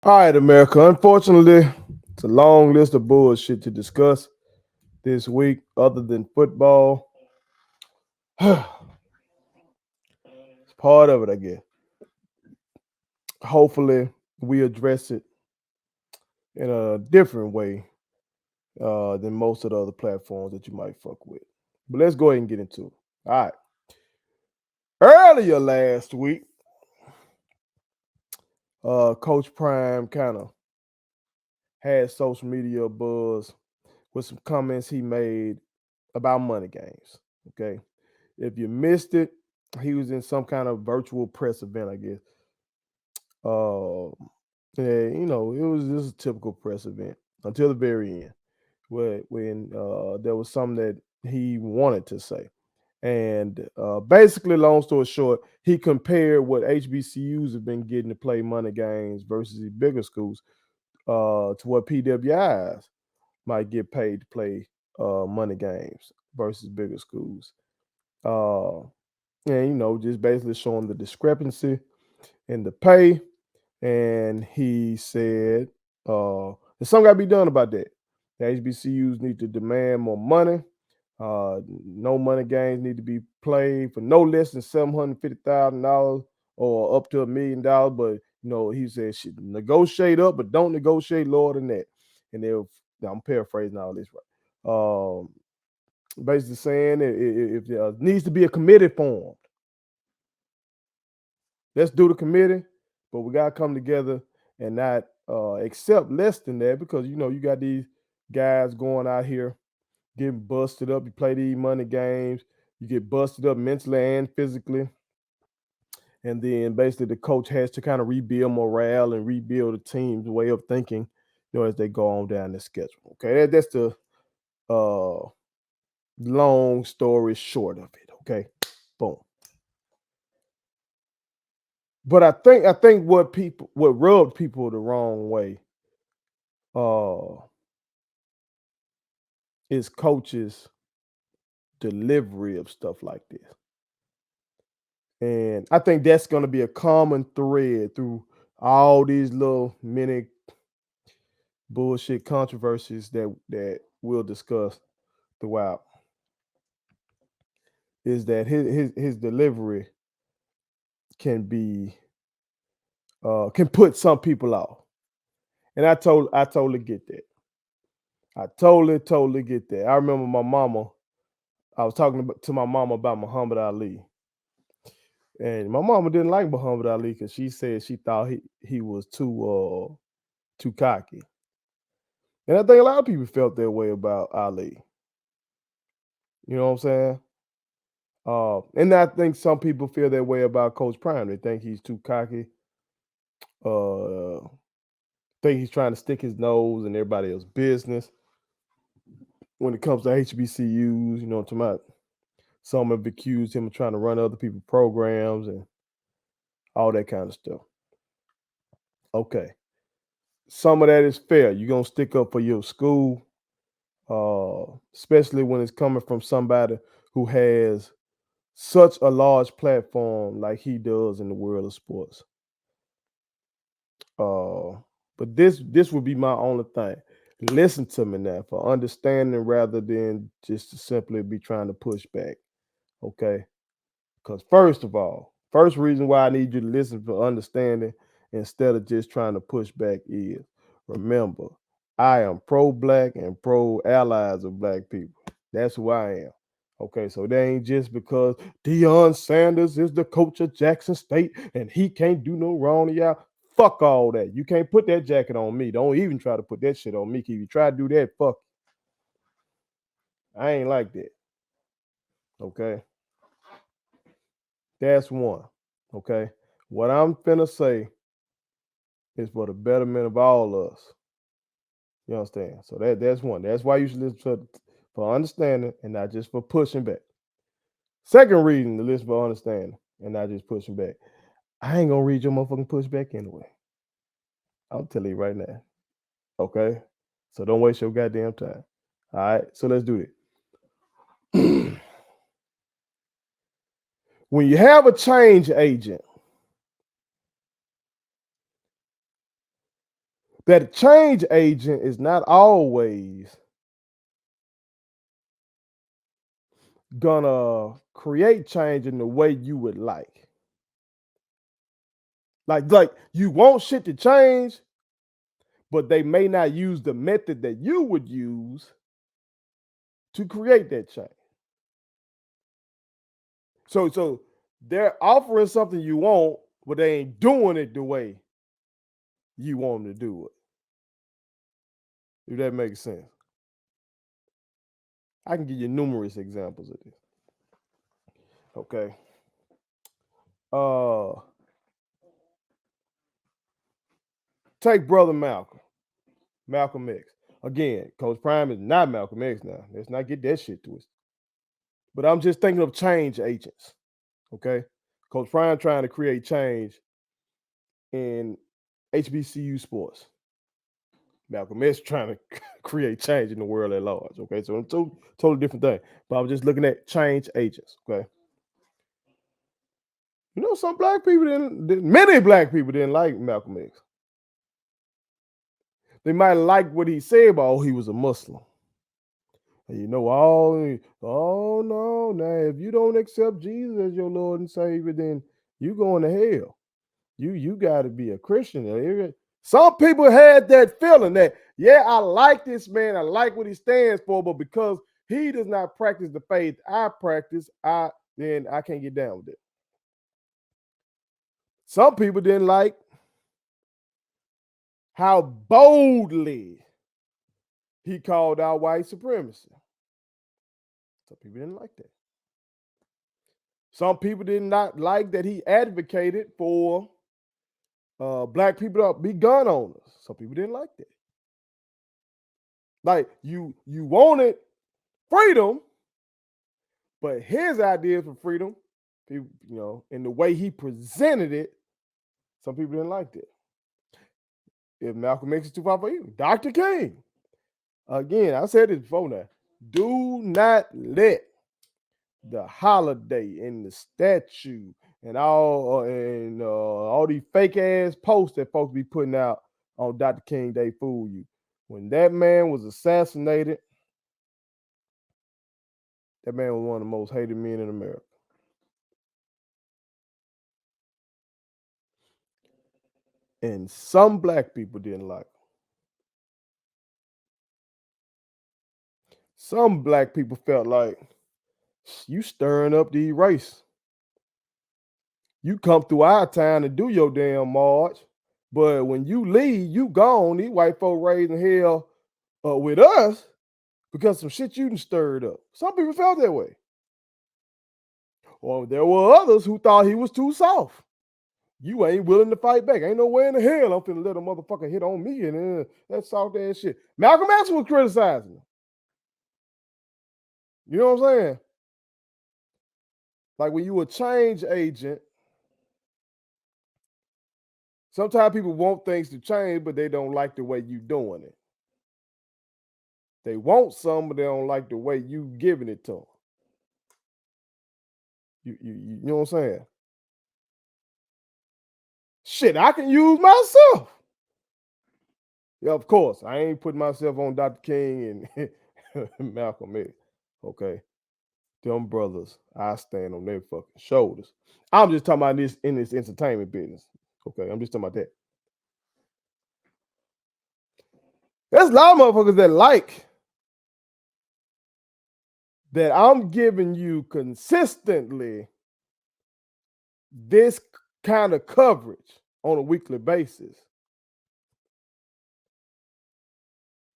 All right, America. Unfortunately, it's a long list of bullshit to discuss this week, other than football. It's part of it, I guess. Hopefully, we address it in a different way than most of the other platforms that you might fuck with. But let's go ahead and get into it. All right. Earlier last week, Coach Prime kind of had social media buzz with some comments he made about money games. Okay. If you missed it, he was in some kind of virtual press event, I guess. Uh, yeah, it was just a typical press event until the very end, when there was something that he wanted to say. And basically, long story short, he compared what HBCUs have been getting to play money games versus the bigger schools to what PWIs might get paid to play money games versus bigger schools. Uh, and just basically showing the discrepancy in the pay. And he said, there's something got to be done about that. The HBCUs need to demand more money. No money games need to be played for no less than $750,000 or up to $1 million. But he said, should negotiate up, but don't negotiate lower than that. And I'm paraphrasing all this right. Basically saying if there needs to be a committee formed, let's do the committee, but we gotta come together and not accept less than that, because you got these guys going out here getting busted up. You play these money games, you get busted up mentally and physically, and then basically the coach has to kind of rebuild morale and rebuild the team's way of thinking, as they go on down the schedule. Okay, that's the uh, long story short of it. Okay, boom. But I think what rubbed people the wrong way uh is coaches' delivery of stuff like this. And I think that's going to be a common thread through all these little mini bullshit controversies that we'll discuss throughout, is that his delivery can be can put some people off. And I totally get that. I totally get that. I remember I was talking to my mama about Muhammad Ali. And my mama didn't like Muhammad Ali because she said she thought he was too cocky. And I think a lot of people felt that way about Ali. You know what I'm saying? And I think some people feel that way about Coach Prime. They think he's too cocky. Think he's trying to stick his nose in everybody else's business when it comes to HBCUs. To my some have accused him of trying to run other people's programs and all that kind of stuff. Okay, some of that is fair. You're gonna stick up for your school, especially when it's coming from somebody who has such a large platform like he does in the world of sports. Uh, but this would be my only thing. Listen to me now for understanding rather than just to simply be trying to push back. Okay. Because first of all, first reason why I need you to listen for understanding instead of just trying to push back is, remember, I am pro black and pro allies of black people. That's who I am. Okay, so that ain't just because Deion Sanders is the coach of Jackson State and he can't do no wrong to y'all. Fuck all that. You can't put that jacket on me. Don't even try to put that shit on me. If you try to do that, fuck. I ain't like that. Okay. That's one. Okay. What I'm finna say is for the betterment of all of us. You understand? So that's one. That's why you should listen for understanding and not just for pushing back. Second reason to listen for understanding and not just pushing back. I ain't gonna read your motherfucking pushback anyway. I'll tell you right now. Okay? So don't waste your goddamn time. All right. So let's do it. When you have a change agent, that a change agent is not always gonna create change in the way you would like. Like you want shit to change, but they may not use the method that you would use to create that change. So they're offering something you want, but they ain't doing it the way you want them to do it. If that makes sense. I can give you numerous examples of this. Okay. Take Brother Malcolm X. Again, Coach Prime is not Malcolm X now. Let's not get that shit twisted. But I'm just thinking of change agents. Okay. Coach Prime trying to create change in HBCU sports. Malcolm X trying to create change in the world at large. Okay. So two totally different things. But I'm just looking at change agents. Okay. You know, some black people many black people didn't like Malcolm X. They might like what he said, but he was a Muslim. And you know, oh no, now if you don't accept Jesus as your Lord and Savior, then you going to hell. You got to be a Christian. Some people had that feeling that, yeah, I like this man, I like what he stands for, but because he does not practice the faith I practice, then I can't get down with it. Some people didn't like how boldly he called out white supremacy. Some people didn't like that. Some people did not like that he advocated for black people to be gun owners. Some people didn't like that. Like you wanted freedom, but his ideas for freedom, people, you know, and the way he presented it, some people didn't like that. If Malcolm X is too far for you, Dr. King. Again, I said this before now. Do not let the holiday and the statue and all these fake ass posts that folks be putting out on Dr. King, they fool you. When that man was assassinated, that man was one of the most hated men in America. And some black people didn't like him. Some black people felt like, you stirring up the race. You come through our town and do your damn march, but when you leave, you gone. These white folk raising hell with us because some shit you done stirred up. Some people felt that way. Or there were others who thought he was too soft. You ain't willing to fight back. Ain't no way in the hell I'm finna let a motherfucker hit on me and that soft ass shit. Malcolm X was criticizing him. You know what I'm saying? Like when you a change agent, sometimes people want things to change, but they don't like the way you doing it. They want some, but they don't like the way you giving it to them. You know what I'm saying? Shit, I can use myself. Yeah, of course. I ain't putting myself on Dr. King and Malcolm X. Okay. Them brothers, I stand on their fucking shoulders. I'm just talking about this in this entertainment business. Okay, I'm just talking about that. There's a lot of motherfuckers that like that I'm giving you consistently this kind of coverage on a weekly basis.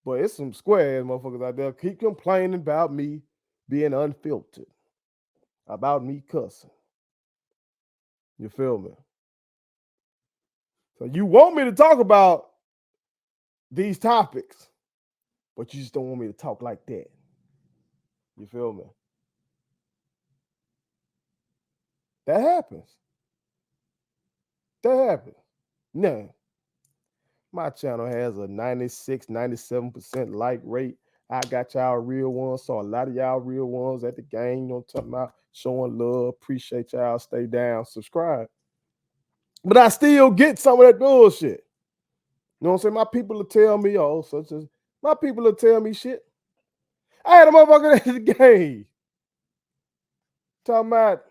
But it's some square ass motherfuckers out there keep complaining about me being unfiltered, about me cussing. You feel me? So you want me to talk about these topics, but you just don't want me to talk like that. You feel me? That happens. That happens. No. My channel has a 96, 97% like rate. I got y'all real ones. Saw a lot of y'all real ones at the game. You know what I'm talking about? Showing love. Appreciate y'all. Stay down. Subscribe. But I still get some of that bullshit. know what I'm saying? My people will tell me, oh, such as my people will tell me shit. I had a motherfucker at the game talking about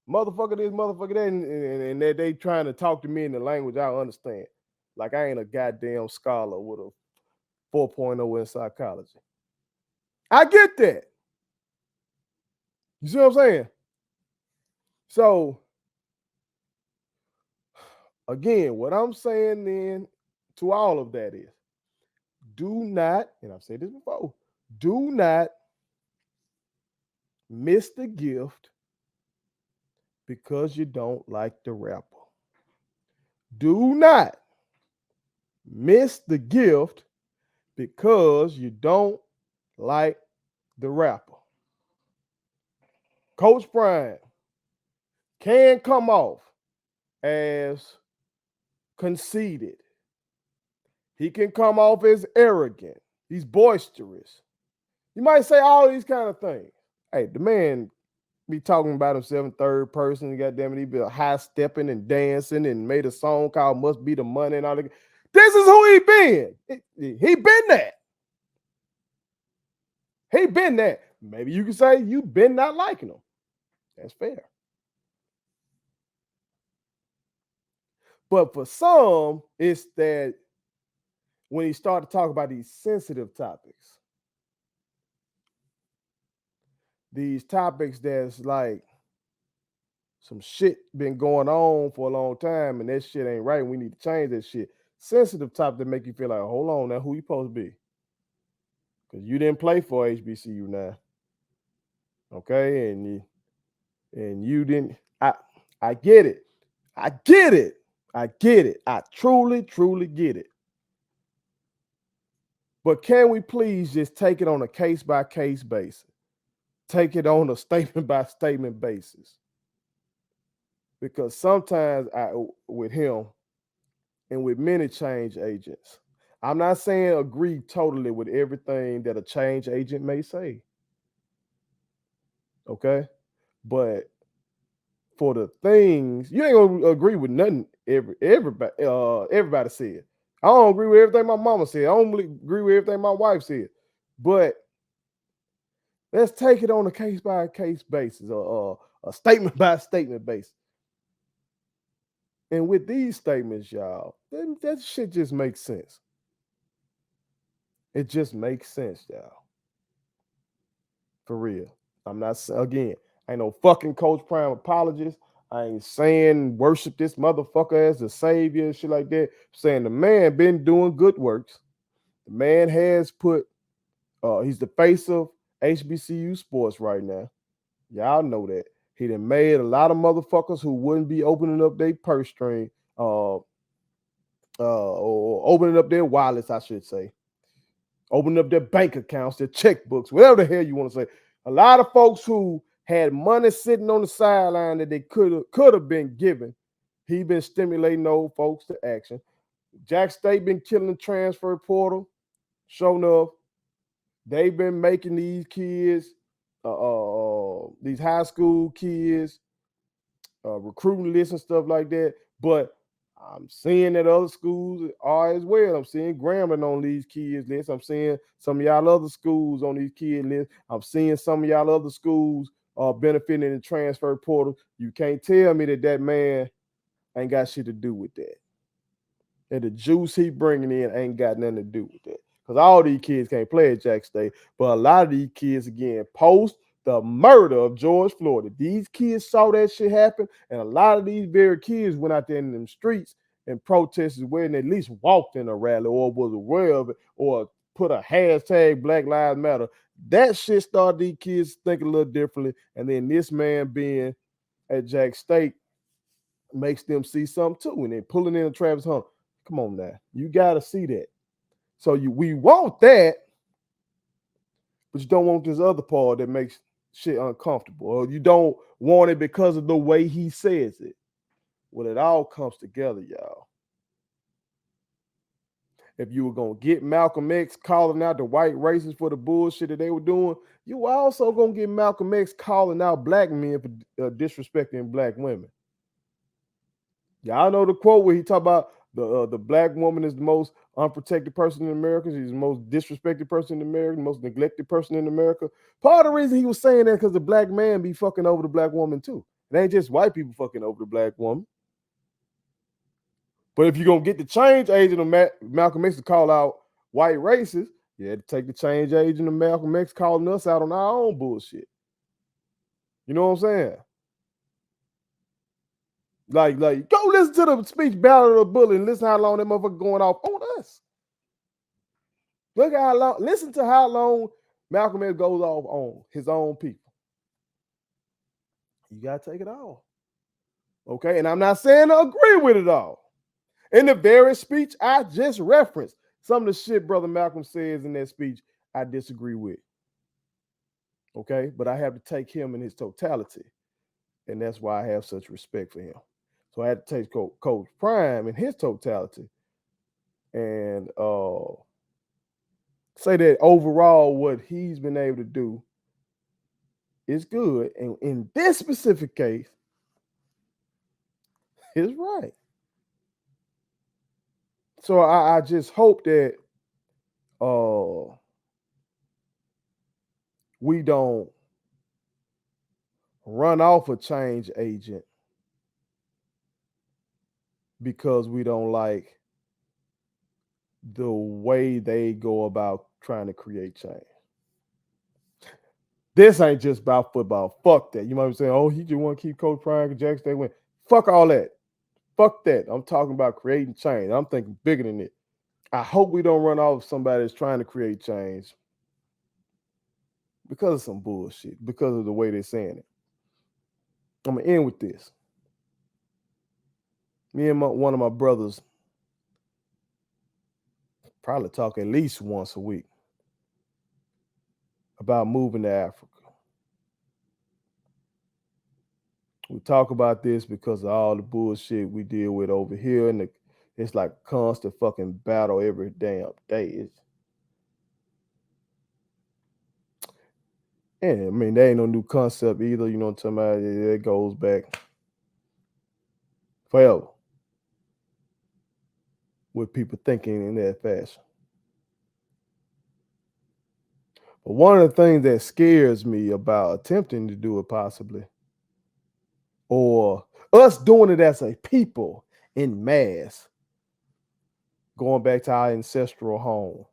motherfucker this, motherfucker that, and they trying to talk to me in the language I understand. Like I ain't a goddamn scholar with a 4.0 in psychology. I get that. You see what I'm saying? So again, what I'm saying then to all of that is do not, and I've said this before, do not miss the gift because you don't like the rapper. Do not miss the gift because you don't like the rapper. Coach Prime can come off as conceited. He can come off as arrogant. He's boisterous. You might say all these kind of things. Hey, the man be talking about himself in third person. Goddamn it, he be high stepping and dancing and made a song called "Must Be the Money" and all that. This is who he been. He been that. He been that. Maybe you can say you been not liking him. That's fair. But for some, it's that when he started to talk about these sensitive topics, these topics that's like some shit been going on for a long time and that shit ain't right and we need to change that shit. Sensitive topic that make you feel like, hold on now, who you supposed to be? Because you didn't play for HBCU now. Okay, and you didn't. I get it. I get it. I get it. I truly, truly get it. But can we please just take it on a case-by-case basis? Take it on a statement-by-statement basis. Because sometimes with him and with many change agents, I'm not saying agree totally with everything that a change agent may say. Okay? But for the things, you ain't gonna agree with nothing everybody said. I don't agree with everything my mama said. I don't agree with everything my wife said. But let's take it on a case-by-case basis or a statement-by-statement basis. And with these statements, y'all, that shit just makes sense. It just makes sense, y'all. For real. I'm not, again, ain't no fucking Coach Prime apologist. I ain't saying worship this motherfucker as a savior, shit like that. I'm saying the man been doing good works. The man has put, he's the face of HBCU sports right now. Y'all know that. He done made a lot of motherfuckers who wouldn't be opening up their purse string, or opening up their wallets, I should say. Opening up their bank accounts, their checkbooks, whatever the hell you want to say. A lot of folks who had money sitting on the sideline that they could have been given, he been stimulating those folks to action. Jack State been killing the transfer portal. Sure enough, they've been making these kids, these high school kids, recruiting lists and stuff like that. But I'm seeing that other schools are as well. I'm seeing Grambling on these kids lists. I'm seeing some of y'all other schools on these kid lists. I'm seeing some of y'all other schools are benefiting in the transfer portal. You can't tell me that man ain't got shit to do with that. And the juice he bringing in ain't got nothing to do with that. Because all these kids can't play at Jack State. But a lot of these kids, again, post the murder of George Floyd, these kids saw that shit happen, and a lot of these very kids went out there in them streets and protested where they at least walked in a rally or was aware of it or put a hashtag Black Lives Matter. That shit started these kids thinking a little differently. And then this man being at Jack State makes them see something too. And then pulling in Travis Hunter. Come on now. You got to see that. So we want that, but you don't want this other part that makes shit uncomfortable. Or you don't want it because of the way he says it. Well, it all comes together, y'all. If you were going to get Malcolm X calling out the white racists for the bullshit that they were doing, you were also going to get Malcolm X calling out black men for disrespecting black women. Y'all know the quote where he talk about The black woman is the most unprotected person in America. She's the most disrespected person in America, the most neglected person in America. Part of the reason he was saying that because the black man be fucking over the black woman too. It ain't just white people fucking over the black woman. But if you're gonna get the change agent of Malcolm X to call out white racists, you had to take the change agent of Malcolm X calling us out on our own bullshit. You know what I'm saying? Like, go listen to the speech Battle of the Bullet and listen how long that motherfucker going off on us. Look how long. Listen to how long Malcolm X goes off on his own people. You gotta take it all. Okay, and I'm not saying I agree with it all. In the very speech I just referenced, some of the shit Brother Malcolm says in that speech, I disagree with. Okay, but I have to take him in his totality, and that's why I have such respect for him. So I had to take Coach Prime in his totality, and say that overall what he's been able to do is good, and in this specific case, is right. So I just hope that we don't run off a change agent because we don't like the way they go about trying to create change. This ain't just about football. Fuck that. You might be saying, oh, he just want to keep Coach Prime and Jackson. They win. Fuck all that. Fuck that. I'm talking about creating change. I'm thinking bigger than it. I hope we don't run off somebody that's trying to create change because of some bullshit, because of the way they're saying it. I'm going to end with this. Me and one of my brothers probably talk at least once a week about moving to Africa. We talk about this because of all the bullshit we deal with over here, and it's like constant fucking battle every damn day. And I mean, that ain't no new concept either. You know what I'm talking about? It goes back forever with people thinking in that fashion. But one of the things that scares me about attempting to do it possibly, or us doing it as a people in mass, going back to our ancestral home,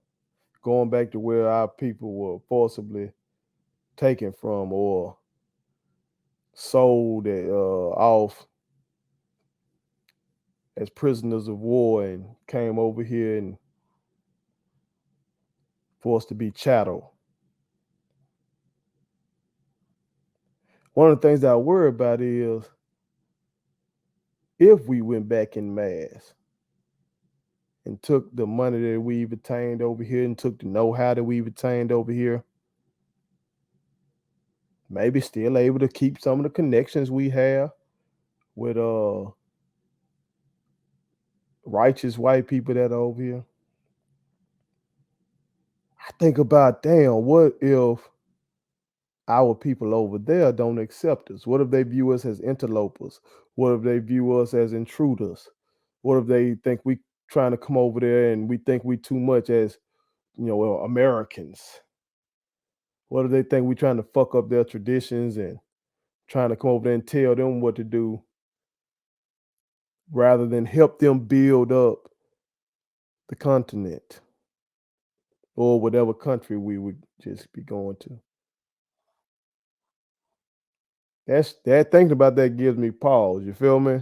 going back to where our people were forcibly taken from or sold off as prisoners of war and came over here and forced to be chattel. One of the things that I worry about is if we went back in mass and took the money that we've attained over here and took the know-how that we've attained over here, maybe still able to keep some of the connections we have with righteous white people that are over here. I think about, damn, what if our people over there don't accept us? What if they view us as interlopers? What if they view us as intruders? What if they think we trying to come over there and we think we too much as, Americans? What if they think we trying to fuck up their traditions and trying to come over there and tell them what to do rather than help them build up the continent or whatever country we would just be going to? Thinking about that gives me pause. You feel me?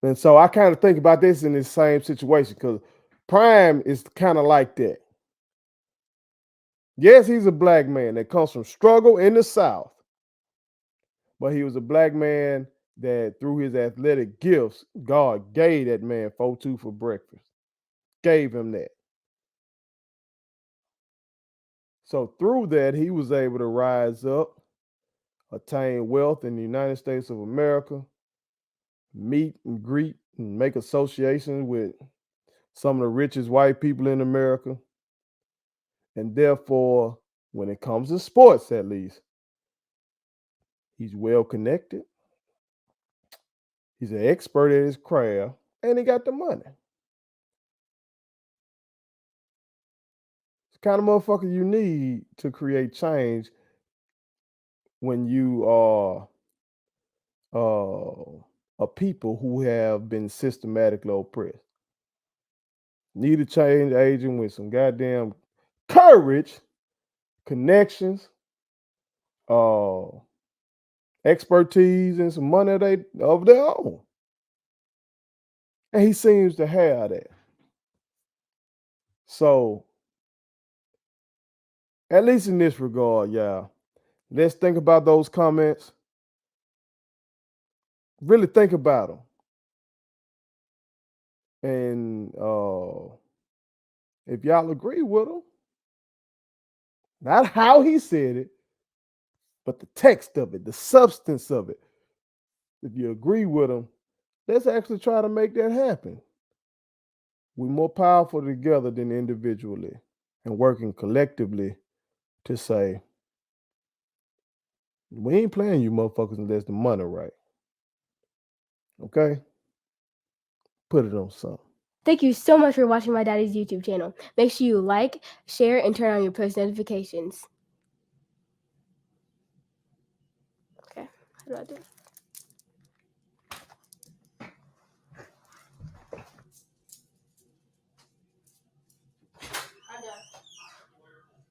And so I kind of think about this in the same situation because Prime is kind of like that. Yes, he's a black man that comes from struggle in the South, but he was a black man that through his athletic gifts, God gave that man 4-2 for breakfast. Gave him that. So through that, he was able to rise up, attain wealth in the United States of America, meet and greet and make associations with some of the richest white people in America. And therefore, when it comes to sports, at least, he's well connected. He's an expert at his craft. and he got the money. It's the kind of motherfucker you need to create change when you are a people who have been systematically oppressed. Need a change agent with some goddamn courage, connections, uh, expertise, and some money of their own. And he seems to have that. So, at least in this regard, y'all, let's think about those comments. Really think about them. And if y'all agree with him, not how he said it, but the text of it, the substance of it. If you agree with him, let's actually try to make that happen. We're more powerful together than individually, and working collectively to say, we ain't playing you motherfuckers unless the money right. Okay? Put it on something. Thank you so much for watching my daddy's YouTube channel. Make sure you like, share, and turn on your post notifications. Okay, how do I do it?